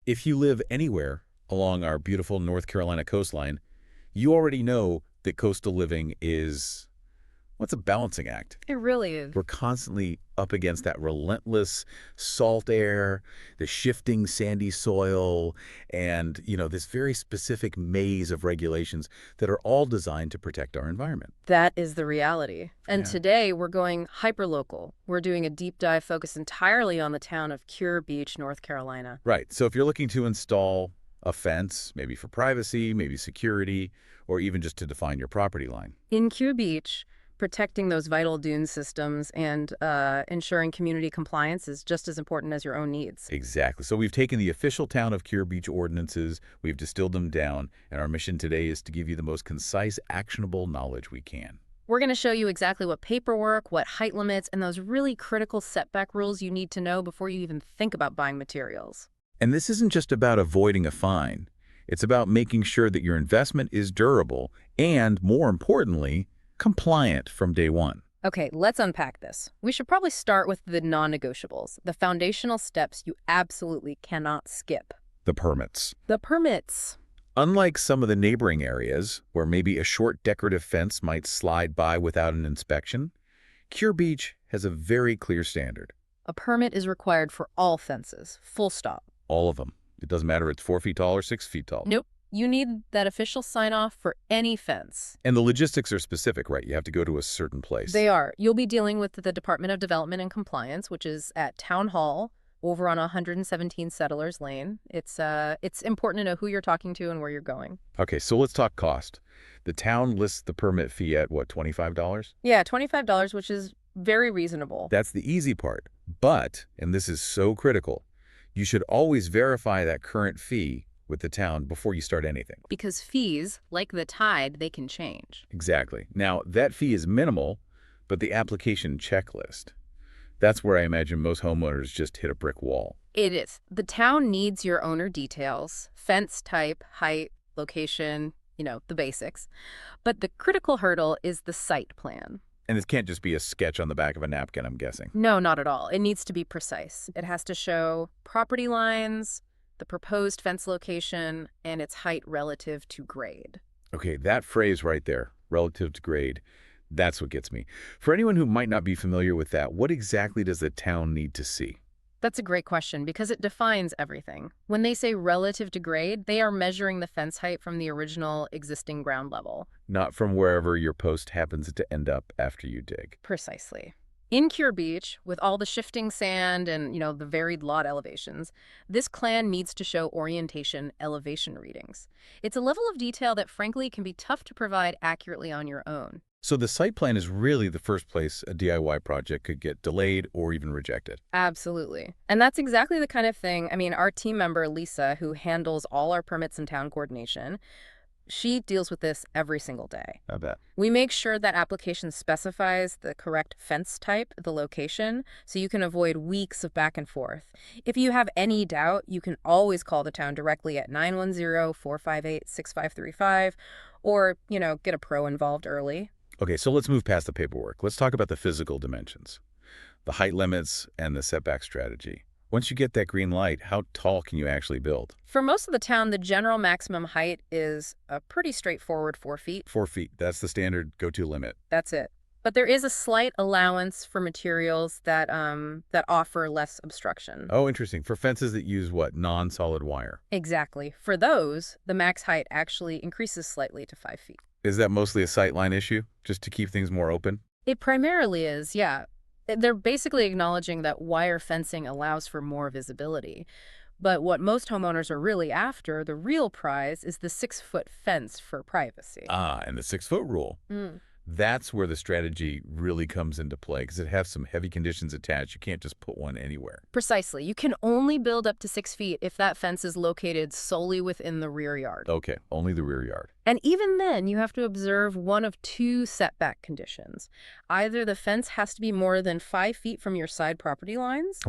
If you live anywhere along our beautiful North Carolina coastline, you already know that coastal living is, what's a balancing act? It really is. We're constantly up against that relentless salt air, the shifting sandy soil, and, this very specific maze of regulations that are all designed to protect our environment. That is the reality. And Yeah. today we're going hyperlocal. We're doing a deep dive focused entirely on the town of Kure Beach, North Carolina. Right. So if you're looking to install a fence, maybe for privacy, maybe security, or even just to define your property line. In Kure Beach, protecting those vital dune systems and ensuring community compliance is just as important as your own needs. Exactly. So we've taken the official town of Kure Beach ordinances, we've distilled them down, and our mission today is to give you the most concise, actionable knowledge we can. We're going to show you exactly what paperwork, what height limits, and those really critical setback rules you need to know before you even think about buying materials. And this isn't just about avoiding a fine. It's about making sure that your investment is durable and, more importantly, compliant from day one. Okay, let's unpack this. We should probably start with the non-negotiables, the foundational steps you absolutely cannot skip. The permits. The permits. Unlike some of the neighboring areas, where maybe a short decorative fence might slide by without an inspection, Kure Beach has a very clear standard. A permit is required for all fences, full stop. All of them. It doesn't matter if it's 4 feet tall or 6 feet tall. Nope. You need that official sign-off for any fence. And the logistics are specific, right? You have to go to a certain place. They are. You'll be dealing with the Department of Development and Compliance, which is at Town Hall over on 117 Settlers Lane. It's important to know who you're talking to and where you're going. Okay, so let's talk cost. The town lists the permit fee at, what, $25? Yeah, $25, which is very reasonable. That's the easy part. But, and this is so critical, you should always verify that current fee with the town before you start anything. Because fees, like the tide, they can change. Exactly. Now, that fee is minimal, but the application checklist, that's where I imagine most homeowners just hit a brick wall. It is. The town needs your owner details, fence type, height, location, the basics. But the critical hurdle is the site plan. And this can't just be a sketch on the back of a napkin, I'm guessing. No, not at all. It needs to be precise. It has to show property lines, the proposed fence location, and its height relative to grade. Okay, that phrase right there, relative to grade, that's what gets me. For anyone who might not be familiar with that, what exactly does the town need to see? That's a great question because it defines everything. When they say relative to grade, they are measuring the fence height from the original existing ground level. Not from wherever your post happens to end up after you dig. Precisely. In Kure Beach, with all the shifting sand and, the varied lot elevations, this plan needs to show orientation elevation readings. It's a level of detail that, frankly, can be tough to provide accurately on your own. So the site plan is really the first place a DIY project could get delayed or even rejected. Absolutely. And that's exactly the kind of thing, our team member, Lisa, who handles all our permits and town coordination, she deals with this every single day. I bet. We make sure that application specifies the correct fence type, the location, so you can avoid weeks of back and forth. If you have any doubt, you can always call the town directly at 910-458-6535 or, get a pro involved early. Okay, so let's move past the paperwork. Let's talk about the physical dimensions, the height limits, and the setback strategy. Once you get that green light, how tall can you actually build? For most of the town, the general maximum height is a pretty straightforward 4 feet. 4 feet. That's the standard go-to limit. That's it. But there is a slight allowance for materials that offer less obstruction. Oh, interesting. For fences that use what? Non-solid wire. Exactly. For those, the max height actually increases slightly to 5 feet. Is that mostly a sightline issue, just to keep things more open? It primarily is, yeah. They're basically acknowledging that wire fencing allows for more visibility. But what most homeowners are really after, the real prize, is the 6-foot fence for privacy. Ah, and the 6-foot rule. That's where the strategy really comes into play because it has some heavy conditions attached. You can't just put one anywhere. Precisely. You can only build up to 6 feet if that fence is located solely within the rear yard. Okay, only the rear yard. And even then, you have to observe one of 2 setback conditions. Either the fence has to be more than 5 feet from your side property lines,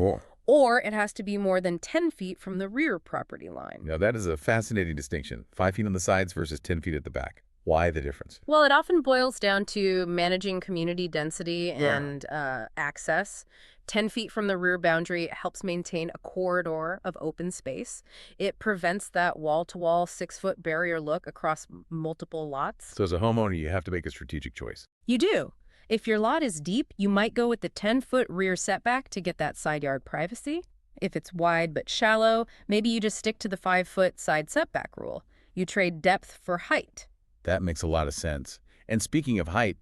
or it has to be more than 10 feet from the rear property line. Now, that is a fascinating distinction. 5 feet on the sides versus 10 feet at the back. Why the difference? Well, it often boils down to managing community density and access. 10 feet from the rear boundary helps maintain a corridor of open space. It prevents that wall-to-wall 6-foot barrier look across multiple lots. So as a homeowner, you have to make a strategic choice. You do. If your lot is deep, you might go with the 10-foot rear setback to get that side yard privacy. If it's wide but shallow, maybe you just stick to the 5-foot side setback rule. You trade depth for height. That makes a lot of sense. And speaking of height,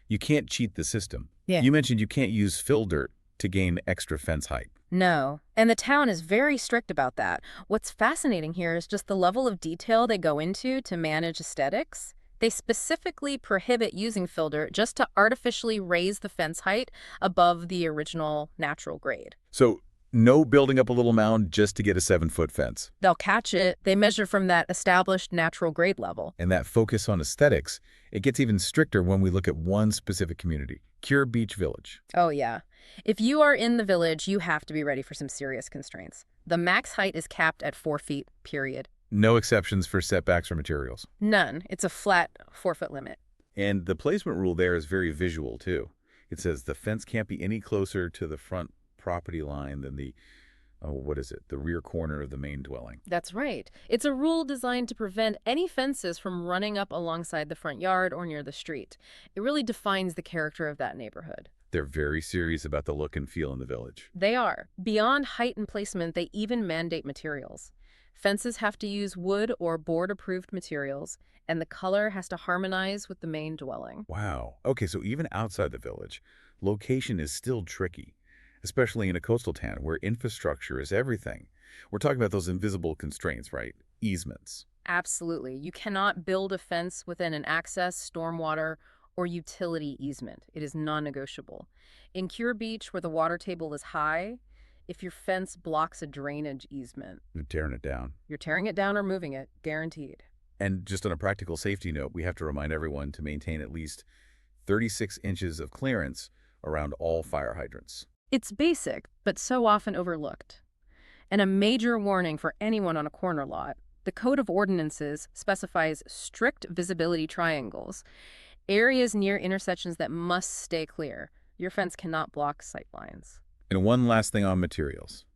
you can't cheat the system. Yeah. You mentioned you can't use fill dirt to gain extra fence height. No, and the town is very strict about that. What's fascinating here is just the level of detail they go into to manage aesthetics. They specifically prohibit using fill dirt just to artificially raise the fence height above the original natural grade. So no building up a little mound just to get a 7-foot fence. They'll catch it. They measure from that established natural grade level. And that focus on aesthetics, it gets even stricter when we look at one specific community, Kure Beach Village. Oh, yeah. If you are in the village, you have to be ready for some serious constraints. The max height is capped at 4 feet, period. No exceptions for setbacks or materials. None. It's a flat 4-foot limit. And the placement rule there is very visual, too. It says the fence can't be any closer to the front property line than the, the rear corner of the main dwelling. That's right. It's a rule designed to prevent any fences from running up alongside the front yard or near the street. It really defines the character of that neighborhood. They're very serious about the look and feel in the village. They are. Beyond height and placement, they even mandate materials. Fences have to use wood or board-approved materials, and the color has to harmonize with the main dwelling. Wow. Okay, so even outside the village, location is still tricky, especially in a coastal town where infrastructure is everything. We're talking about those invisible constraints, right? Easements. Absolutely. You cannot build a fence within an access, stormwater, or utility easement. It is non-negotiable. In Kure Beach, where the water table is high, if your fence blocks a drainage easement, You're tearing it down. you're tearing it down or moving it, guaranteed. And just on a practical safety note, we have to remind everyone to maintain at least 36 inches of clearance around all fire hydrants. It's basic, but so often overlooked. And a major warning for anyone on a corner lot, the Code of Ordinances specifies strict visibility triangles, areas near intersections that must stay clear. Your fence cannot block sightlines. And one last thing on materials.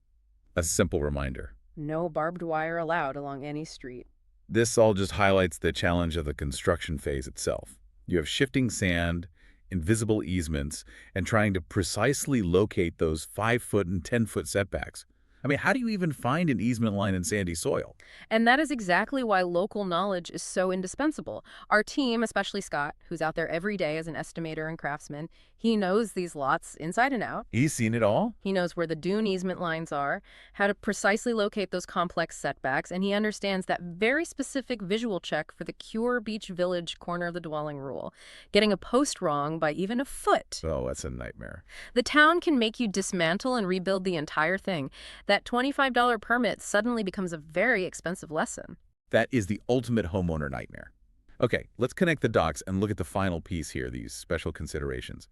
A simple reminder. No barbed wire allowed along any street. This all just highlights the challenge of the construction phase itself. You have shifting sand, invisible easements, and trying to precisely locate those 5-foot and 10-foot setbacks. I mean, how do you even find an easement line in sandy soil? And that is exactly why local knowledge is so indispensable. Our team, especially Scott, who's out there every day as an estimator and craftsman, he knows these lots inside and out. He's seen it all? He knows where the dune easement lines are, how to precisely locate those complex setbacks, and he understands that very specific visual check for the Kure Beach Village corner of the dwelling rule. Getting a post wrong by even a foot. Oh, that's a nightmare. The town can make you dismantle and rebuild the entire thing. That $25 permit suddenly becomes a very expensive lesson. That is the ultimate homeowner nightmare. Okay, let's connect the dots and look at the final piece here, these special considerations.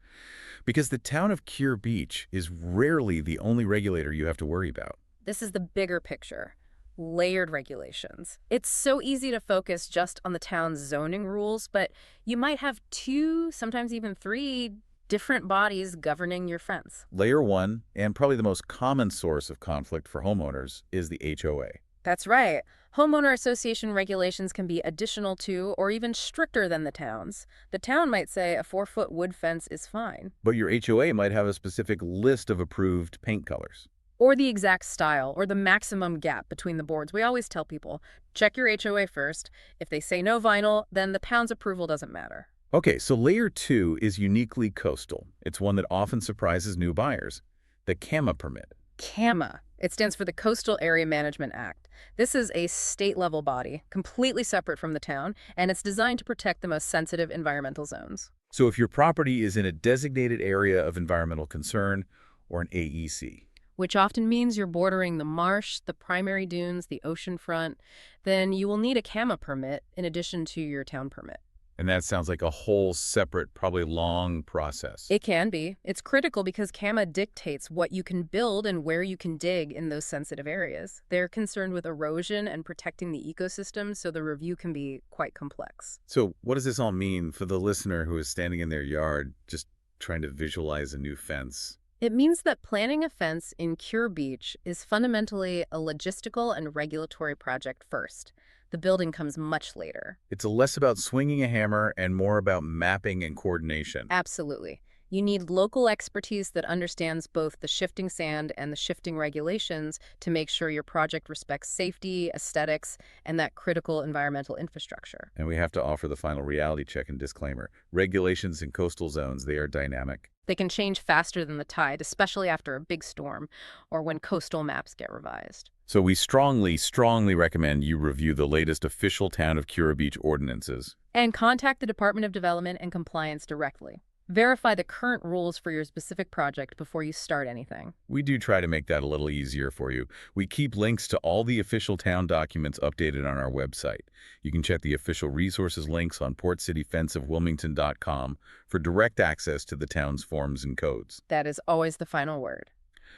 Because the town of Kure Beach is rarely the only regulator you have to worry about. This is the bigger picture. Layered regulations. It's so easy to focus just on the town's zoning rules, but you might have 2, sometimes even 3 different bodies governing your fence. Layer 1, and probably the most common source of conflict for homeowners, is the HOA. That's right. Homeowner association regulations can be additional to or even stricter than the town's. The town might say a 4-foot wood fence is fine. But your HOA might have a specific list of approved paint colors. Or the exact style, or the maximum gap between the boards. We always tell people, check your HOA first. If they say no vinyl, then the town's approval doesn't matter. Okay, so layer 2 is uniquely coastal. It's one that often surprises new buyers. The CAMA permit. CAMA. It stands for the Coastal Area Management Act. This is a state-level body, completely separate from the town, and it's designed to protect the most sensitive environmental zones. So if your property is in a designated area of environmental concern, or an AEC, which often means you're bordering the marsh, the primary dunes, the oceanfront, then you will need a CAMA permit in addition to your town permit. and that sounds like a whole separate, probably long process. It can be. It's critical because CAMA dictates what you can build and where you can dig in those sensitive areas. They're concerned with erosion and protecting the ecosystem, so the review can be quite complex. So what does this all mean for the listener who is standing in their yard just trying to visualize a new fence? It means that planning a fence in Kure Beach is fundamentally a logistical and regulatory project first. The building comes much later. It's less about swinging a hammer and more about mapping and coordination. Absolutely. You need local expertise that understands both the shifting sand and the shifting regulations to make sure your project respects safety, aesthetics, and that critical environmental infrastructure. And we have to offer the final reality check and disclaimer. Regulations in coastal zones, they are dynamic. They can change faster than the tide, especially after a big storm or when coastal maps get revised. So we strongly recommend you review the latest official Town of Kure Beach ordinances. And contact the Department of Development and Compliance directly. Verify the current rules for your specific project before you start anything. We do try to make that a little easier for you. We keep links to all the official town documents updated on our website. You can check the official resources links on portcityfenceofwilmington.com for direct access to the town's forms and codes. That is always the final word.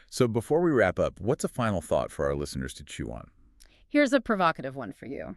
So before we wrap up, what's a final thought for our listeners to chew on? Here's a provocative one for you.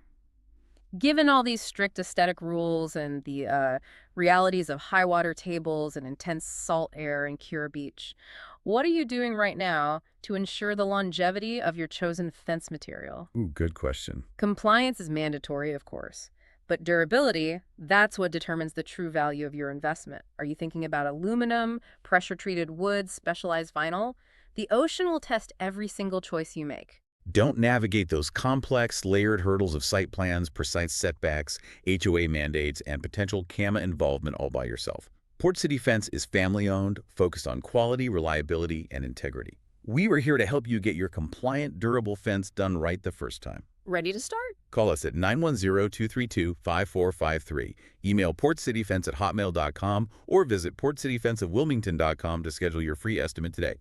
Given all these strict aesthetic rules and the realities of high water tables and intense salt air in Kure Beach, what are you doing right now to ensure the longevity of your chosen fence material? Ooh, good question. Compliance is mandatory, of course, but durability, that's what determines the true value of your investment. Are you thinking about aluminum, pressure-treated wood, specialized vinyl? The ocean will test every single choice you make. Don't navigate those complex, layered hurdles of site plans, precise setbacks, HOA mandates, and potential CAMA involvement all by yourself. Port City Fence is family-owned, focused on quality, reliability, and integrity. We were here to help you get your compliant, durable fence done right the first time. Ready to start? Call us at 910-232-5453. Email portcityfence@hotmail.com or visit portcityfenceofwilmington.com to schedule your free estimate today.